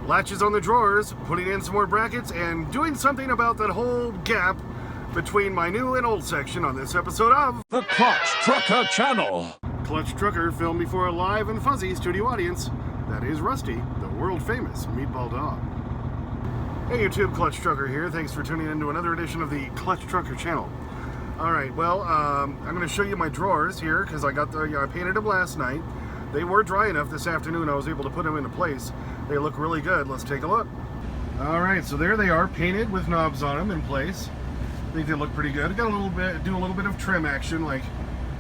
latches on the drawers, putting in some more brackets, and doing something about that whole gap between my new and old section on this episode of the Clutch Trucker Channel. Clutch Trucker, filmed before a live and fuzzy studio audience. That is Rusty, the world-famous meatball dog. Hey YouTube, Clutch Trucker here. Thanks for tuning in to another edition of the Clutch Trucker Channel. Alright, well, I'm going to show you my drawers here, because I painted them last night. They were dry enough this afternoon, I was able to put them into place. They look really good. Let's take a look. Alright, so there they are, painted with knobs on them in place. I think they look pretty good. Got a little bit of trim action, like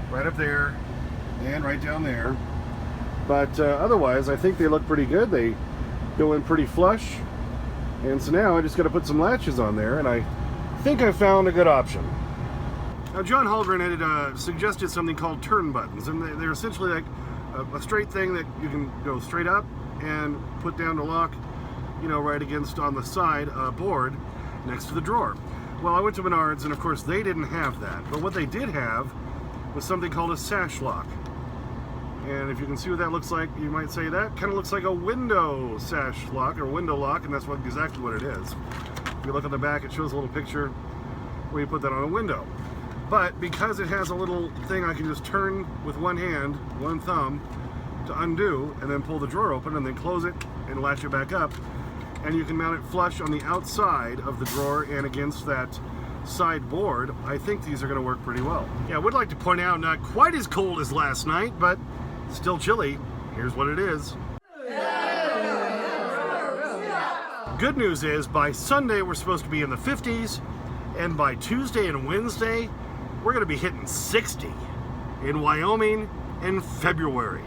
right up there and right down there. But otherwise, I think they look pretty good. They go in pretty flush. And so now I just got to put some latches on there, and I think I found a good option. Now, John Holgren had suggested something called turn buttons, and they're essentially like a straight thing that you can go straight up and put down to lock, you know, right against on the side board next to the drawer. Well, I went to Menards, and of course they didn't have that. But what they did have was something called a sash lock. And if you can see what that looks like, you might say that kind of looks like a window sash lock or window lock, and that's exactly what it is. If you look on the back, it shows a little picture where you put that on a window. But because it has a little thing I can just turn with one hand, one thumb, to undo, and then pull the drawer open, and then close it and latch it back up, and you can mount it flush on the outside of the drawer and against that side board, I think these are going to work pretty well. Yeah, I would like to point out, not quite as cold as last night, but still chilly. Here's what it is. Good news is, by Sunday we're supposed to be in the 50s, and by Tuesday and Wednesday we're going to be hitting 60 in Wyoming in February.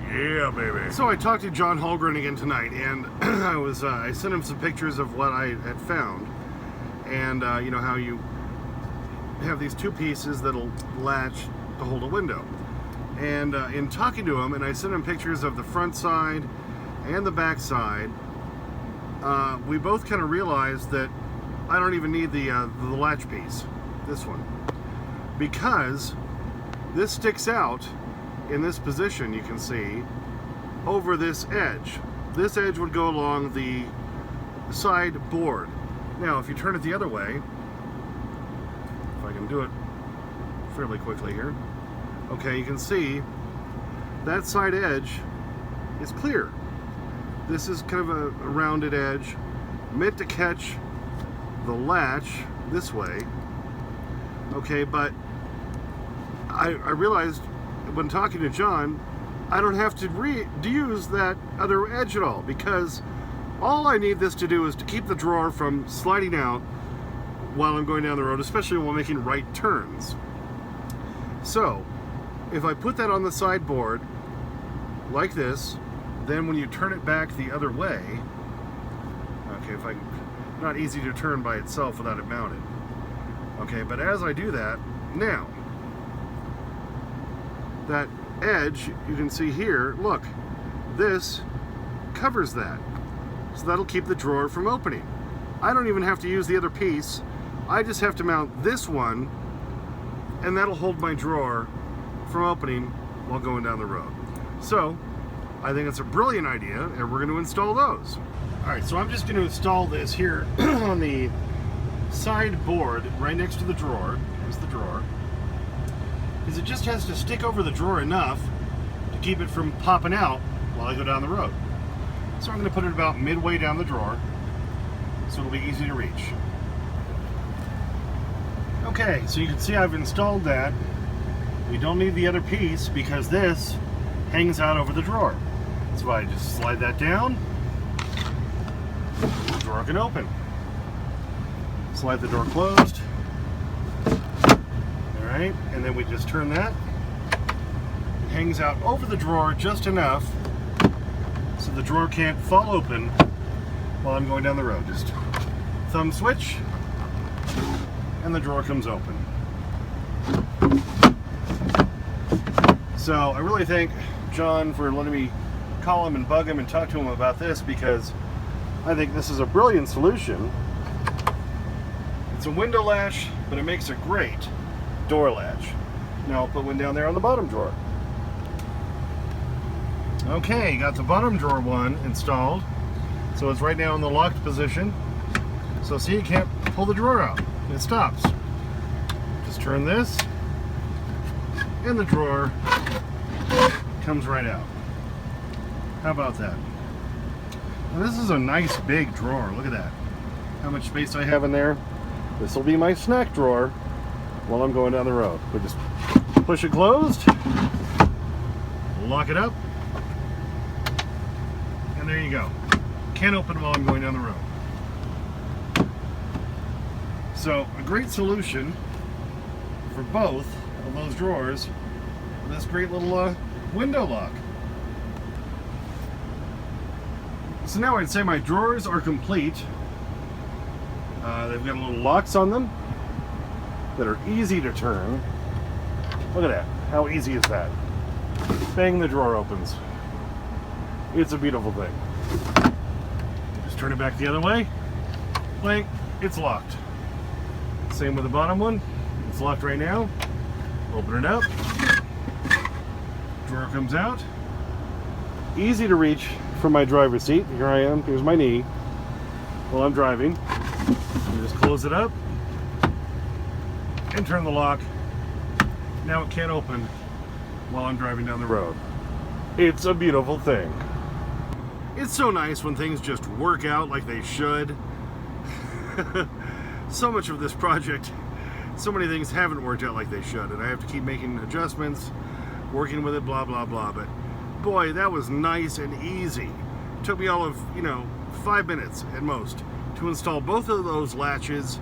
Yeah, baby. So I talked to John Holgren again tonight, and I sent him some pictures of what I had found, and you know how you have these two pieces that'll latch to hold a window. And in talking to him, and I sent him pictures of the front side and the back side, we both kind of realized that I don't even need the latch piece, this one, because this sticks out in this position, you can see, over this edge. This edge would go along the side board. Now, if you turn it the other way, if I can do it fairly quickly here, okay, you can see that side edge is clear. This is kind of a rounded edge, meant to catch the latch this way. Okay, but I realized when talking to John, I don't have to use that other edge at all, because all I need this to do is to keep the drawer from sliding out while I'm going down the road, especially while making right turns. So if I put that on the sideboard like this, then when you turn it back the other way, okay, not easy to turn by itself without it mounted. Okay, but as I do that, now, that edge, you can see here, look, this covers that. So that'll keep the drawer from opening. I don't even have to use the other piece. I just have to mount this one, and that'll hold my drawer from opening while going down the road. So, I think it's a brilliant idea, and we're going to install those. Alright, so I'm just going to install this here on the side board right next to the drawer. Here's the drawer. Because it just has to stick over the drawer enough to keep it from popping out while I go down the road. So I'm going to put it about midway down the drawer, so it'll be easy to reach. Okay, so you can see I've installed that. We don't need the other piece because this hangs out over the drawer. So I just slide that down, the drawer can open. Slide the door closed. Alright, and then we just turn that. It hangs out over the drawer just enough so the drawer can't fall open while I'm going down the road. Just thumb switch, and the drawer comes open. So I really thank John for letting me call him and bug him and talk to him about this, because I think this is a brilliant solution. It's a window latch, but it makes a great door latch. Now I'll put one down there on the bottom drawer. Okay, got the bottom drawer one installed. So it's right now in the locked position. So see, you can't pull the drawer out. It stops. Just turn this, and the drawer comes right out. How about that? Now this is a nice big drawer. Look at that. How much space I have in there. This will be my snack drawer while I'm going down the road. We just push it closed, lock it up, and there you go. Can't open while I'm going down the road. So a great solution for both of those drawers with this great little window lock. So now I'd say my drawers are complete. They've got little locks on them that are easy to turn. Look at that. How easy is that? Bang, the drawer opens. It's a beautiful thing. Just turn it back the other way. Bang, it's locked. Same with the bottom one. It's locked right now. Open it up. Drawer comes out. Easy to reach from my driver's seat. Here I am. Here's my knee while I'm driving. You just close it up and turn the lock. Now it can't open while I'm driving down the road. It's a beautiful thing. It's so nice when things just work out like they should. So much of this project, so many things haven't worked out like they should, and I have to keep making adjustments, working with it, blah, blah, blah. But boy, that was nice and easy. It took me all of, 5 minutes at most to install both of those latches,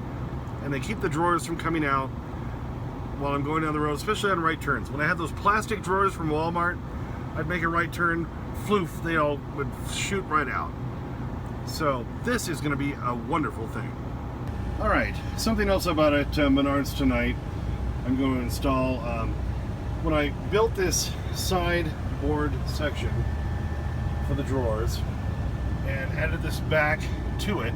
and they keep the drawers from coming out while I'm going down the road, especially on right turns. When I had those plastic drawers from Walmart, I'd make a right turn, floof, they all would shoot right out. So this is going to be a wonderful thing. All right, something else about it, Menards tonight. I'm going to install, when I built this sideboard section for the drawers and added this back to it,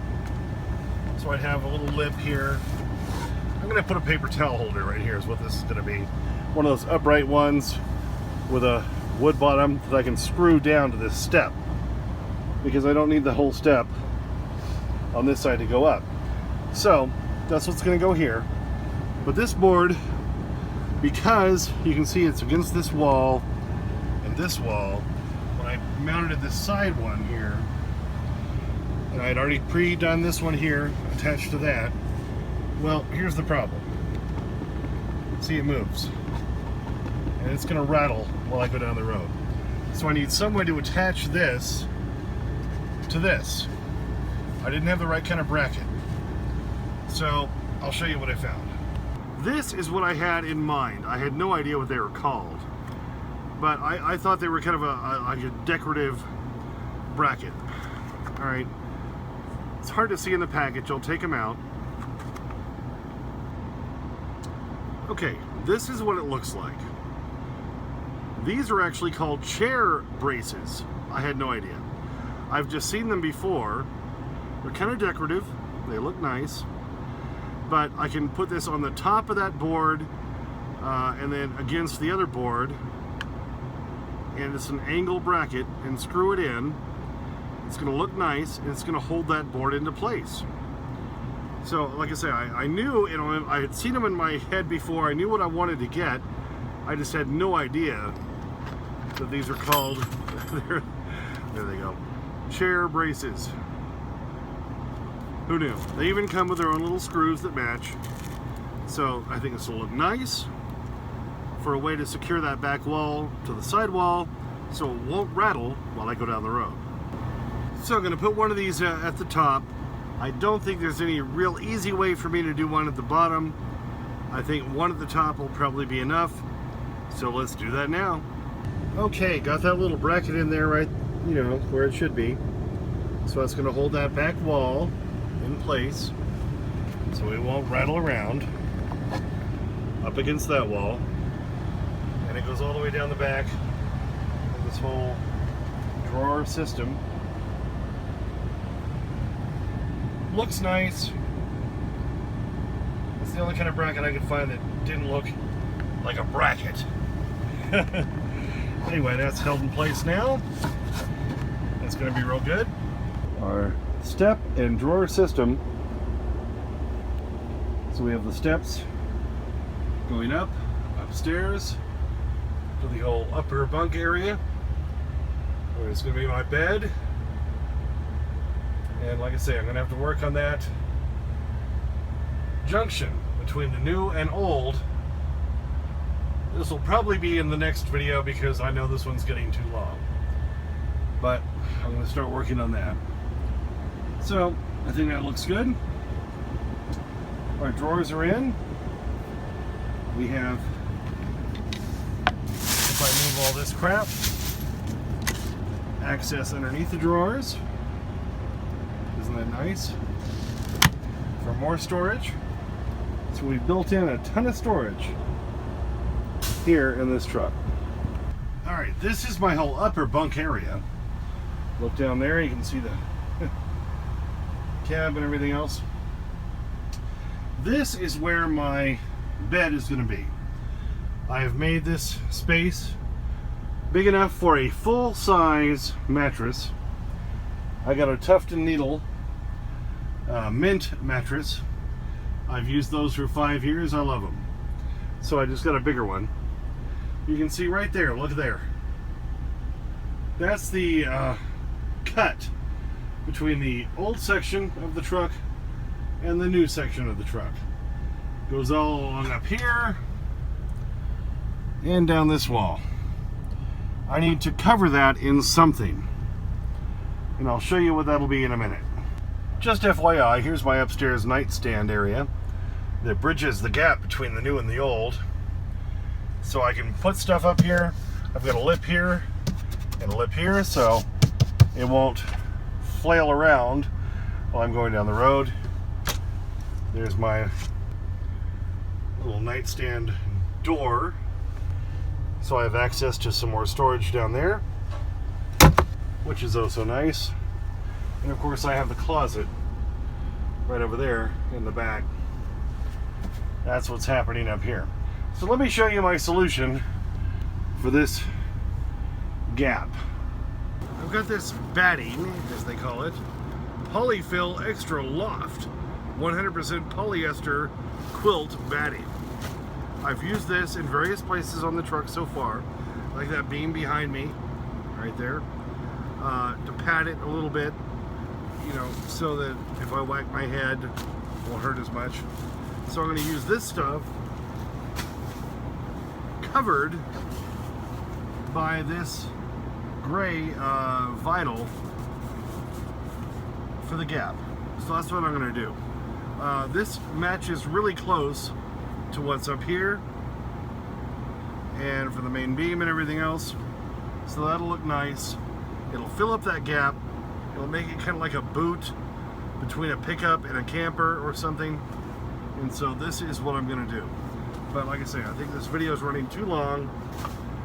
so I'd have a little lip here. I'm going to put a paper towel holder right here is what this is going to be. One of those upright ones with a wood bottom that I can screw down to this step, because I don't need the whole step on this side to go up. So that's what's going to go here. But this board, because you can see it's against this wall and this wall, when I mounted this side one here, and I had already pre-done this one here attached to that, well, here's the problem. See, it moves. And it's going to rattle while I go down the road. So I need some way to attach this to this. I didn't have the right kind of bracket. So I'll show you what I found. This is what I had in mind. I had no idea what they were called. But I thought they were kind of like a decorative bracket. All right. It's hard to see in the package. I'll take them out. Okay, this is what it looks like. These are actually called chair braces. I had no idea. I've just seen them before. They're kind of decorative. They look nice. But I can put this on the top of that board and then against the other board. And it's an angle bracket, and screw it in. It's going to look nice, and it's going to hold that board into place. So, like I say, I knew, I had seen them in my head before. I knew what I wanted to get. I just had no idea that these are called, there they go, chair braces. Who knew? They even come with their own little screws that match. So I think this will look nice for a way to secure that back wall to the sidewall so it won't rattle while I go down the road. So I'm going to put one of these at the top. I don't think there's any real easy way for me to do one at the bottom. I think one at the top will probably be enough. So let's do that now. Okay, got that little bracket in there right, where it should be. So it's going to hold that back wall in place so it won't rattle around up against that wall. And it goes all the way down the back of this whole drawer system. Looks nice. It's the only kind of bracket I could find that didn't look like a bracket. Anyway, that's held in place now. That's going to be real good. our step and drawer system. So we have the steps going up, upstairs, to the whole upper bunk area, where it's going to be my bed. And like I say, I'm going to have to work on that junction between the new and old. This will probably be in the next video because I know this one's getting too long. But I'm going to start working on that. So I think that looks good. Our drawers are in. We have, if I move all this crap, access underneath the drawers. Isn't that nice? For more storage. So we've built in a ton of storage here in this truck. Alright, this is my whole upper bunk area. Look down there, you can see the cab and everything else. This is where my bed is going to be. I have made this space big enough for a full-size mattress. I got a tuft and needle mint mattress. I've used those for 5 years. I love them. So I just got a bigger one. You can see right there, look there. That's the cut between the old section of the truck and the new section of the truck. Goes all along up here and down this wall. I need to cover that in something, and I'll show you what that'll be in a minute. Just FYI, here's my upstairs nightstand area that bridges the gap between the new and the old, so I can put stuff up here. I've got a lip here and a lip here, so it won't flail around while I'm going down the road. There's my little nightstand door, so I have access to some more storage down there, which is oh so nice. And of course I have the closet right over there in the back. That's what's happening up here. So let me show you my solution for this gap. I've got this batting, as they call it, Polyfill Extra Loft 100% polyester quilt batting. I've used this in various places on the truck so far, like that beam behind me, right there, to pad it a little bit, you know, so that if I whack my head, it won't hurt as much. So I'm going to use this stuff covered by this gray vinyl for the gap. So that's what I'm going to do. This matches really close to what's up here and for the main beam and everything else, so that'll look nice. It'll fill up that gap. It'll make it kind of like a boot between a pickup and a camper or something, and so this is what I'm going to do. But like I say, I think this video is running too long,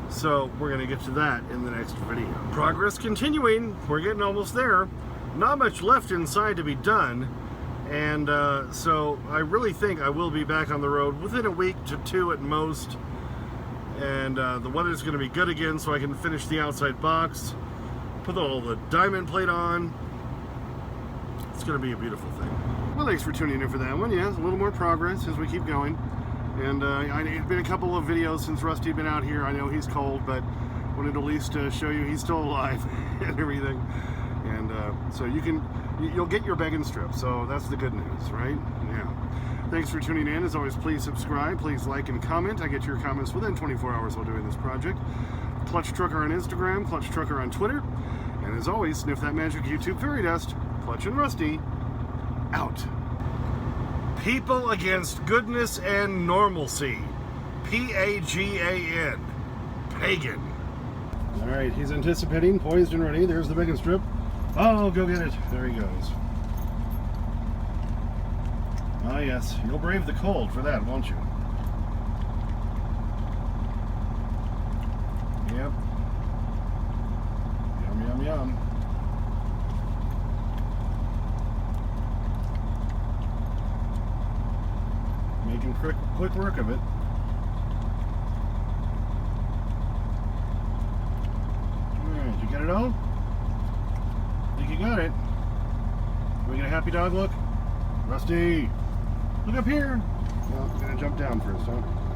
so we're going to get to that in the next video. Progress continuing. We're getting almost there. Not much left inside to be done. And so I really think I will be back on the road within a week to 2 at most. And the weather's going to be good again, so I can finish the outside box, put all the diamond plate on. It's going to be a beautiful thing. Well, thanks for tuning in for that one. Yeah, a little more progress as we keep going. And it's been a couple of videos since Rusty's been out here. I know he's cold, but wanted to at least show you he's still alive and everything. And so you'll get your begging strip, so that's the good news, right? Yeah. Thanks for tuning in. As always, please subscribe, please like and comment. I get your comments within 24 hours while doing this project. Clutch Trucker on Instagram, Clutch Trucker on Twitter, and as always, sniff that magic YouTube fairy dust. Clutch and Rusty, out. People against goodness and normalcy. P-A-G-A-N. Pagan. All right, he's anticipating, poised and ready. There's the begging strip. Oh, go get it. There he goes. Ah, yes. You'll brave the cold for that, won't you? Yep. Yum, yum, yum. Making quick work of it. All right, you get it all? I think you got it. we get a happy dog look? Rusty, look up here. Well, I'm gonna jump down first, huh?